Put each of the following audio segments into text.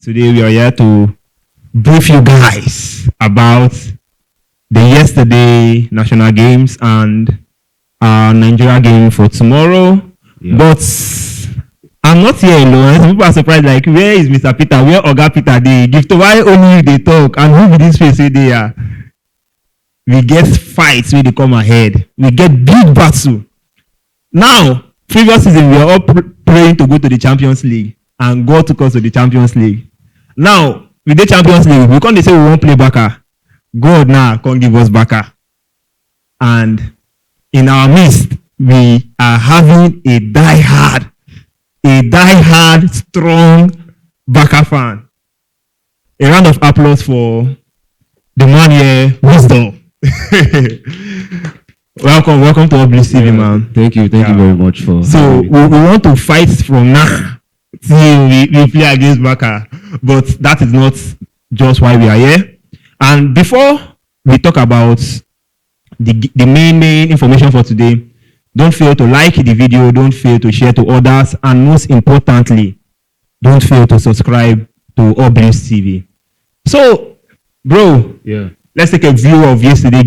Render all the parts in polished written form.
Today we are here to brief you guys about the yesterday national games and our Nigeria game for tomorrow. Yeah. But I'm not here alone. Some people are surprised, like, where is Mr. Peter? Where Oga Peter? They give to why only they talk and who be this face they are? We get fights when they come ahead. We get big battle. Now, previous season we are all praying to go to the Champions League, and God took us to the Champions League. Now, with the Champions League, we can't say we won't play backer. God now can't give us backer. And in our midst, we are having a die-hard, strong backer fan. A round of applause for the man here, Wisdom. welcome to Obvious TV, man. Thank you very much for. So we want to fight from now till we play against Baka, but that is not just why we are here. And before we talk about the main information for today, don't fail to like the video, don't fail to share to others, and most importantly, don't fail to subscribe to Obvious TV. So, bro, let's take a review of yesterday's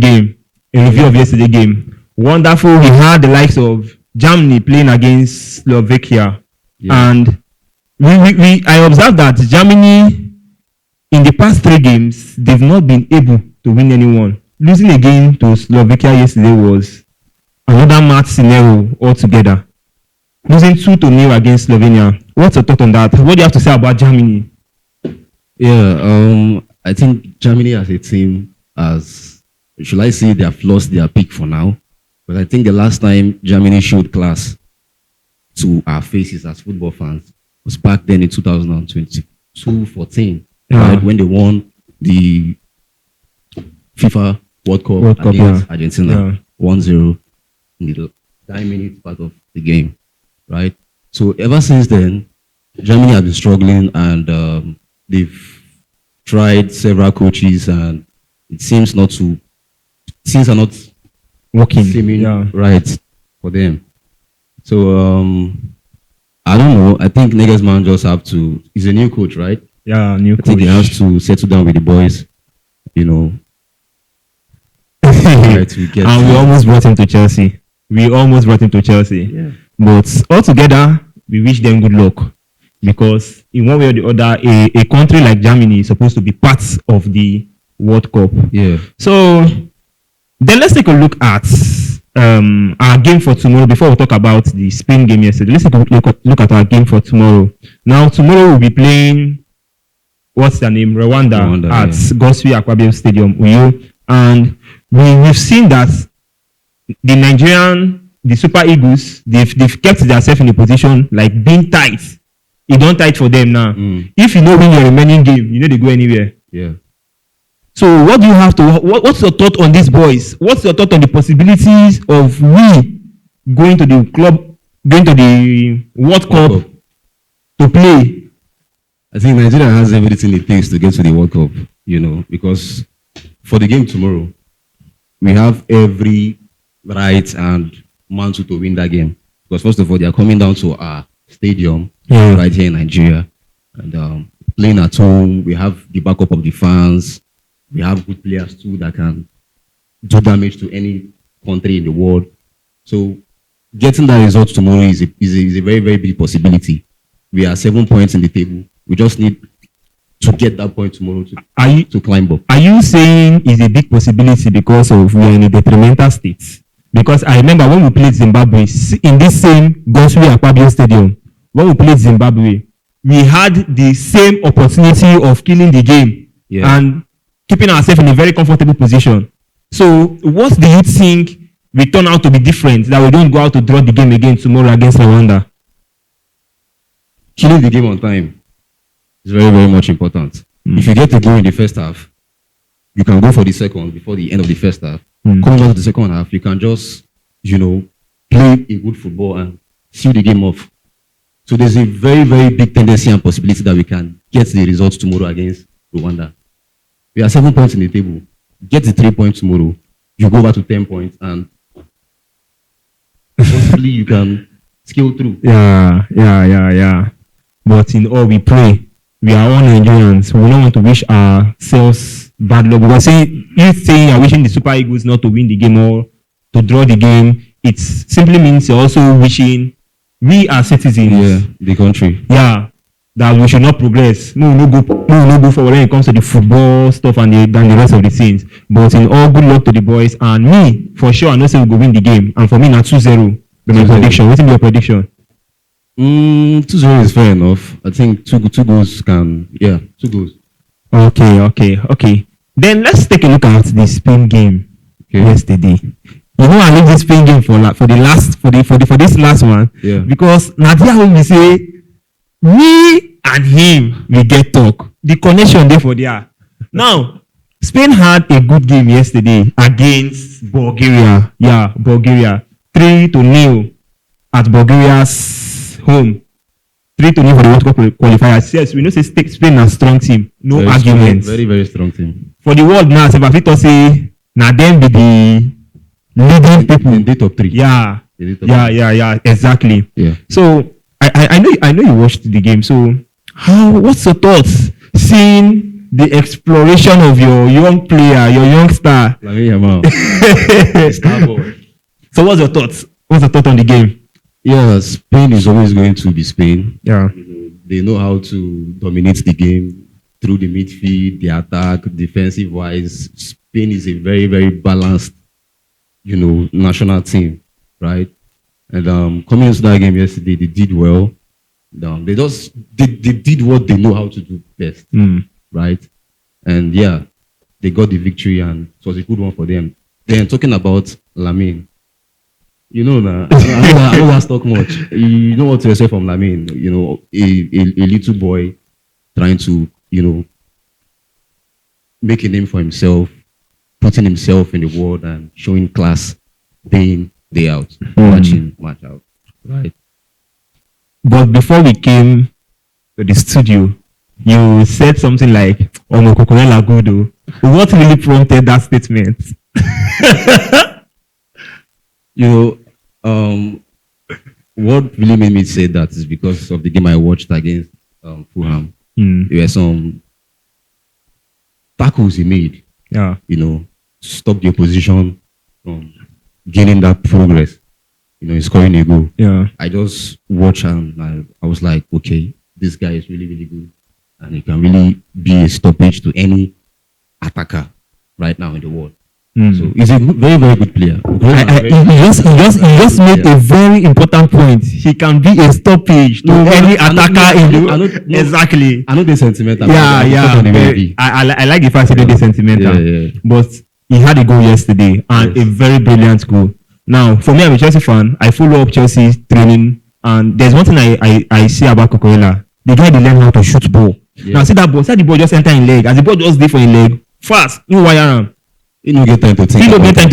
game. Wonderful. We had the likes of Germany playing against Slovakia, and I observed that Germany, in the past 3 games, they've not been able to win anyone. Losing again to Slovakia yesterday was another match scenario altogether. Losing 2-0 against Slovenia. What's your thought on that? What do you have to say about Germany? I think Germany as a team has, should I say, they have lost their peak for now. But I think the last time Germany showed class to our faces as football fans was back then in 2014, right, when they won the FIFA World Cup against Argentina 1-0 in the 9-minute part of the game, right? So ever since then, Germany has been struggling, and they've tried several coaches, and it seems are not working, right for them. So I don't know. I think Nagelsmann just have to. He's a new coach, right? Yeah, new coach. I think he has to settle down with the boys, right, and we almost brought him to Chelsea. Yeah. But altogether, we wish them good luck, because in one way or the other, a country like Germany is supposed to be part of the World Cup. Yeah. So then let's take a look at our game for tomorrow before we talk about the Spain game yesterday. Let's take a look at our game for tomorrow. Now, tomorrow we'll be playing, what's their name? Rwanda at Goswi Aquabium Stadium, Uyo. And we've seen that the Super Eagles, they've kept themselves in a position like being tight. It don't tight for them now. If you know win your remaining game, you know they go anywhere. Yeah. So what do you have to, what's your thought on these boys? What's your thought on the possibilities of we going to the World Cup to play? I think Nigeria has everything it takes to get to the World Cup, because for the game tomorrow, we have every right and mantle to win that game. Because first of all, they are coming down to our stadium right here in Nigeria, and playing at home. We have the backup of the fans. We have good players too that can do damage to any country in the world. So getting that result tomorrow is a very, very big possibility. We are 7 points in the table. We just need to get that point tomorrow to climb up. Are you saying it's a big possibility because of we are in a detrimental state? Because I remember when we played Zimbabwe in this same Goswi Aquabium Stadium, when we played Zimbabwe, we had the same opportunity of killing the game and keeping ourselves in a very comfortable position. So what do you think we turn out to be different that we don't go out to draw the game again tomorrow against Rwanda? Killing the game on time is very, very much important. If you get the goal in the first half, you can go for the second before the end of the first half. Coming back to the second half, you can just, play a good football and seal the game off. So there's a very, very big tendency and possibility that we can get the results tomorrow against Rwanda. We are 7 points in the table. Get the 3 points tomorrow. You go back to 10 points, and possibly you can scale through. Yeah. But in all, we pray we are all Nigerians. We don't want to wish ourselves bad luck because you saying you're wishing the Super Eagles not to win the game or to draw the game, it simply means you're also wishing we as citizens, the country, that we should not progress. No, no go forward when it comes to the football stuff and the rest of the things. But in all, good luck to the boys and me for sure. I know say we go win the game, and for me now 2-0. My prediction. What's your prediction? 2-0 is fair enough. I think two goals can, 2 goals. Okay. Then let's take a look at the Spain game yesterday. You know, I leave this Spain game for this last one. Yeah. Because Nadia will say, me and him we get talk. The connection there for there. Now, Spain had a good game yesterday against Bulgaria. Yeah, Bulgaria. 3-0 at Bulgaria's home. 3-0 for the World Cup qualifiers. Yes, we know say Spain is a strong team. No very arguments. Very, very strong team. For the world now, Sebafito say, na them be the leading people. In the top 3. Yeah, exactly. Yeah. So I know you watched the game. So what's your thoughts seeing the exploration of your young player, your young star? Star boy. So what's your thoughts? What's your thought on the game? Yeah, Spain is always going to be Spain. Yeah. They know how to dominate the game through the midfield, the attack, defensive wise. Spain is a very, very balanced, national team, right? And coming into that game yesterday, they did well. They did what they know how to do best, right? And they got the victory, and it was a good one for them. Then talking about Lamine, I don't want to talk much. You know what to say from Lamine. A little boy trying to, make a name for himself, putting himself in the world and showing class day in, day out, watching match out. Right. But before we came to the studio, you said something like, "Omo Cucurella good." What really prompted that statement? What really made me say that is because of the game I watched against Fulham. There were some tackles he made. Yeah. To stop the opposition from gaining that progress. Scoring a goal. Yeah. I just watched and I was like, okay, this guy is really, really good. And he can really be a stoppage to any attacker right now in the world. So he's a very, very good player. He just made a very important point. He can be a stoppage to any attacker in the world. Exactly. I know they're sentimental. I like the fact that they're sentimental. Yeah. But he had a goal yesterday and a very brilliant goal. Now, for me, I'm a Chelsea fan. I follow up Chelsea training, and there's one thing I see about Cucurella. The guy, they learn how to shoot ball. Yeah. Now, see the ball just enter in leg. As the ball just there for a leg, fast, you wire him. He don't get time to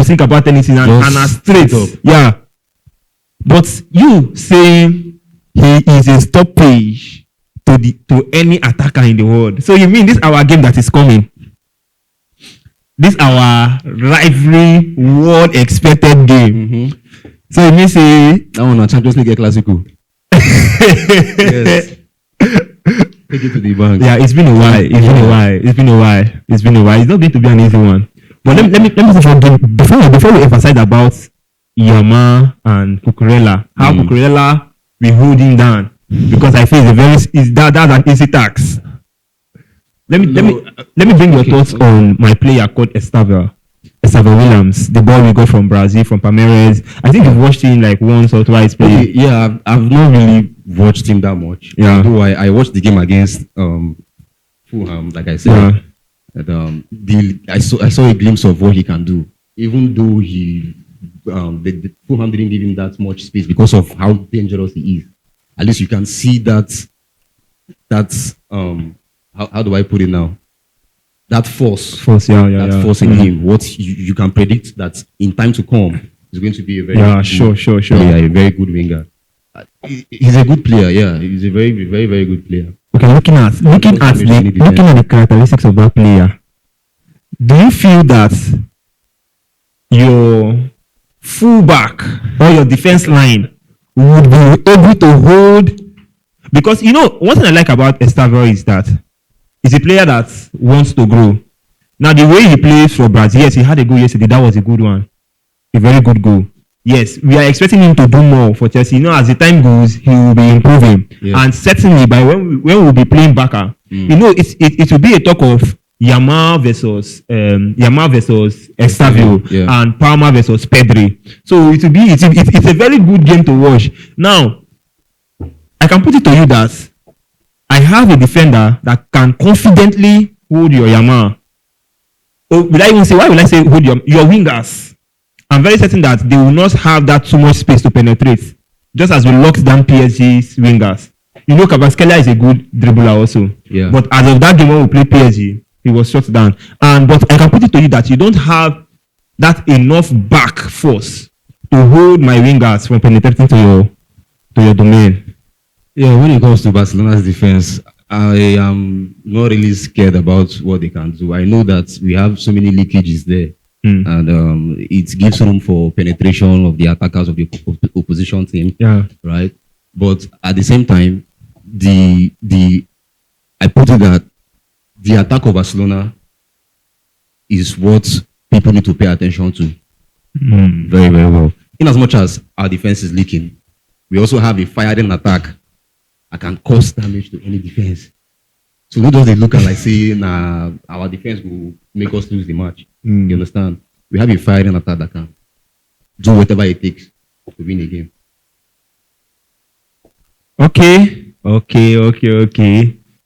think about anything and straight up. Yeah. But you say he is a stoppage to any attacker in the world. So you mean this our game that is coming? This our rivalry world expected game. So you mean say that one Champions League Classico. Yes. Take it to the bank. Yeah, it's been a while. It's not going to be an easy one. But let me say before we emphasize about Yama and Cucurella, how Cucurella we hold him down because I feel that's an easy tax. Let me bring your thoughts on my player called Estava Williams, the boy we got from Brazil, from Palmeiras. I think you've watched him like once or twice play. Okay, yeah, I've not really watched him that much. Yeah. Although I watched the game against Fulham, like I said. Yeah. And, I saw a glimpse of what he can do, even though the Fulham didn't give him that much space because of how dangerous he is. At least you can see that's how do I put it now? That force in him. What you can predict that in time to come is going to be a very a very good winger. He's a good player. Yeah, he's a very, very, very good player. Okay, looking at the characteristics of that player, do you feel that your fullback or your defense line would be able to hold? Because one thing I like about Estavio is that he's a player that wants to grow. Now the way he plays for Brazil, yes, he had a goal yesterday. That was a good one, a very good goal. Yes, we are expecting him to do more for Chelsea. As the time goes, he will be improving, and certainly by when we'll be playing Barca, it will be a talk of Yamal versus Estavio and Palmer versus Pedri. So it's a very good game to watch. Now, I can put it to you that I have a defender that can confidently hold your Yamal. Why will I say hold your wingers? I'm very certain that they will not have that too much space to penetrate, just as we locked down PSG's wingers. Kvaratskhelia is a good dribbler also. Yeah. But as of that game when we play PSG, he was shut down. But I can put it to you that you don't have that enough back force to hold my wingers from penetrating to your domain. Yeah, when it comes to Barcelona's defense, I am not really scared about what they can do. I know that we have so many leakages there, and it gives room for penetration of the attackers of the opposition team. Yeah. Right. But at the same time, I put it that the attack of Barcelona is what people need to pay attention to. Very, very well. In as much as our defense is leaking, we also have a firing attack that can cause damage to any defense. So not just they look at like saying our defense will make us lose the match. You understand? We have a firing attack that can do whatever it takes to win a game. Okay.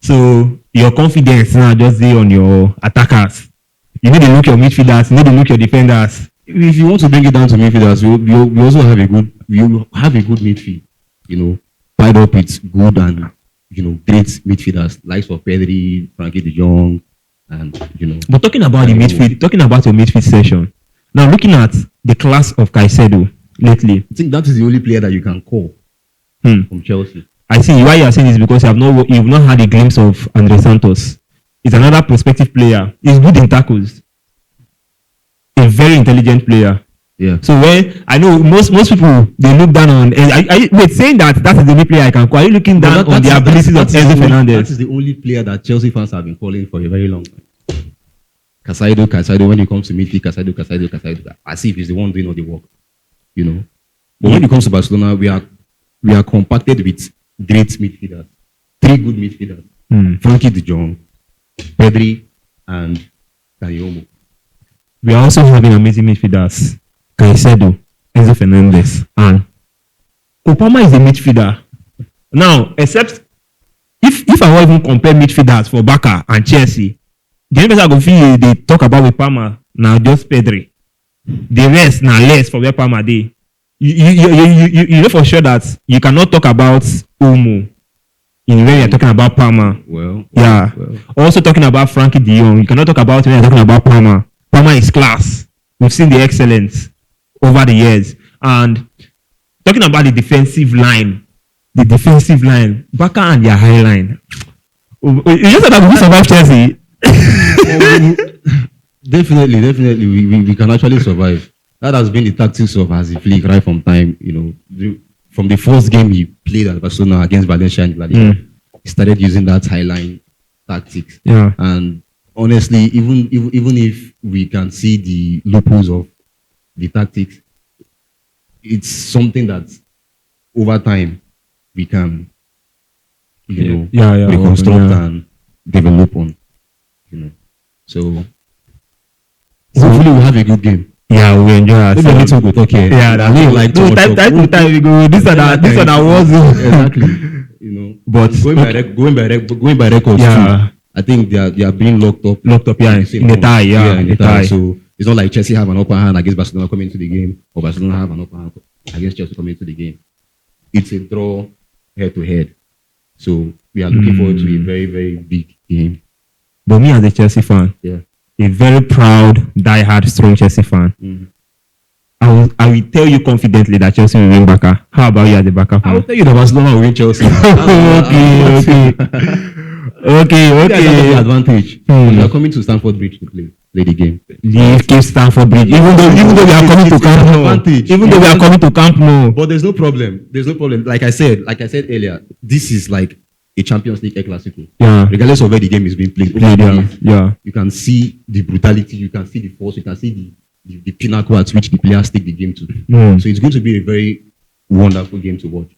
So your confidence now just be on your attackers. You need to look your midfielders. You need to look your defenders. If you want to bring it down to midfielders, we also have a good midfield. Tied up with good and great midfielders, likes of Pedri, Frankie De Jong, and But talking about your midfield session, now looking at the class of Caicedo lately, I think that is the only player that you can call from Chelsea. I see why you are saying this, because you've not had a glimpse of Andre Santos. He's another prospective player. He's good in tackles. A very intelligent player. Yeah. So when I know most people they look down on. Saying that is the only player I can call. Are you looking down on the abilities of Enzo Fernandez? That is the only player that Chelsea fans have been calling for a very long time. Caicedo. When it comes to midfield, Caicedo. As if he's the one doing all the work. But when it comes to Barcelona, we are compacted with great midfielders, 3 good midfielders: Frankie De Jong, Pedri, and Dani Olmo. We are also having amazing midfielders: Caicedo, Enzo Fernandez, and Opama is a midfielder. Now, except if I want even compare midfielders for Barca and Chelsea, the only person I go feel they talk about with Palmer now just Pedri. The rest now less for where Palmer dey. You know for sure that you cannot talk about Olmo in when you're talking about Palmer. Well. Also talking about Frankie De Jong, you cannot talk about when you're talking about Palmer. Palmer is class. We've seen the excellence over the years. And talking about the defensive line, Barca and their high line. You just said that we survive Chelsea. Definitely, we can actually survive. That has been the tactics of Hansi Flick right from time. From the first game he played at Barcelona against Valencia and La Liga, he started using that high line tactics. Yeah. And honestly, even if we can see the loopholes of the tactics, it's something that over time we can, reconstruct and develop on. So hopefully we'll have a good game. Yeah, we enjoy ourselves. Maybe a little bit, okay. Yeah, that's really like time to time we go. This one that was exactly. But going by records, too, I think they are being locked up. In the tie. So it's not like Chelsea have an upper hand against Barcelona coming into the game, or Barcelona have an upper hand against Chelsea coming into the game. It's a draw head to head. So we are looking forward to a very, very big game. But me as a Chelsea fan, a very proud, die-hard, strong Chelsea fan, I will tell you confidently that Chelsea will win Barca. How about you as a Barca fan? I will tell you that Barcelona will win Chelsea. Okay. Okay, You guys have the okay. advantage. Hmm. You are coming to Stamford Bridge to play the game. Leave Cape Stamford Bridge. Even though we are coming to It's Camp an Nou. advantage. Even though we are coming to Camp Nou. But there's no problem. There's no problem. Like I said earlier, this is like a Champions League El Clasico. Yeah. Regardless of where the game is being played. Yeah. You can see the brutality, you can see the force, you can see the pinnacle at which the players take the game to. Mm. So it's going to be a very wonderful game to watch.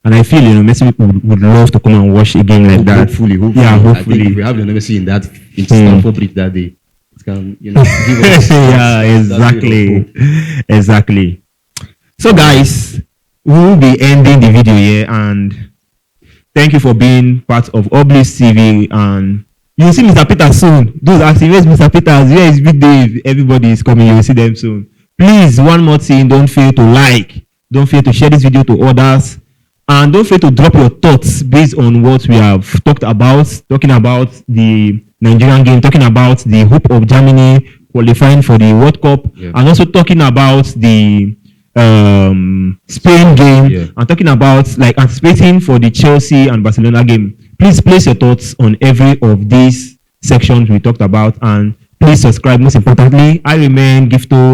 And I feel, Messi would love to come and watch a game like that. Hopefully. Yeah, I think hopefully. if we have Lionel Messi in Stamford Bridge that day, it can, give us Yeah, that bit of hope. exactly. So guys, we will be ending the video here, and thank you for being part of Oblis TV. And you'll see Mr. Peter soon. Those asking, where's Mr. Peters? Where is Big Dave? Everybody is coming. You'll see them soon. Please, one more thing, don't fail to like. Don't fail to share this video to others. And don't fail to drop your thoughts based on what we have talked about, talking about the Nigerian game, talking about the hope of Germany qualifying for the World Cup, Yeah. and also talking about the Spain game, and talking about like anticipating for the Chelsea and Barcelona game. Please place your thoughts on every of these sections we talked about, and please subscribe. Most importantly, I remain Gifto.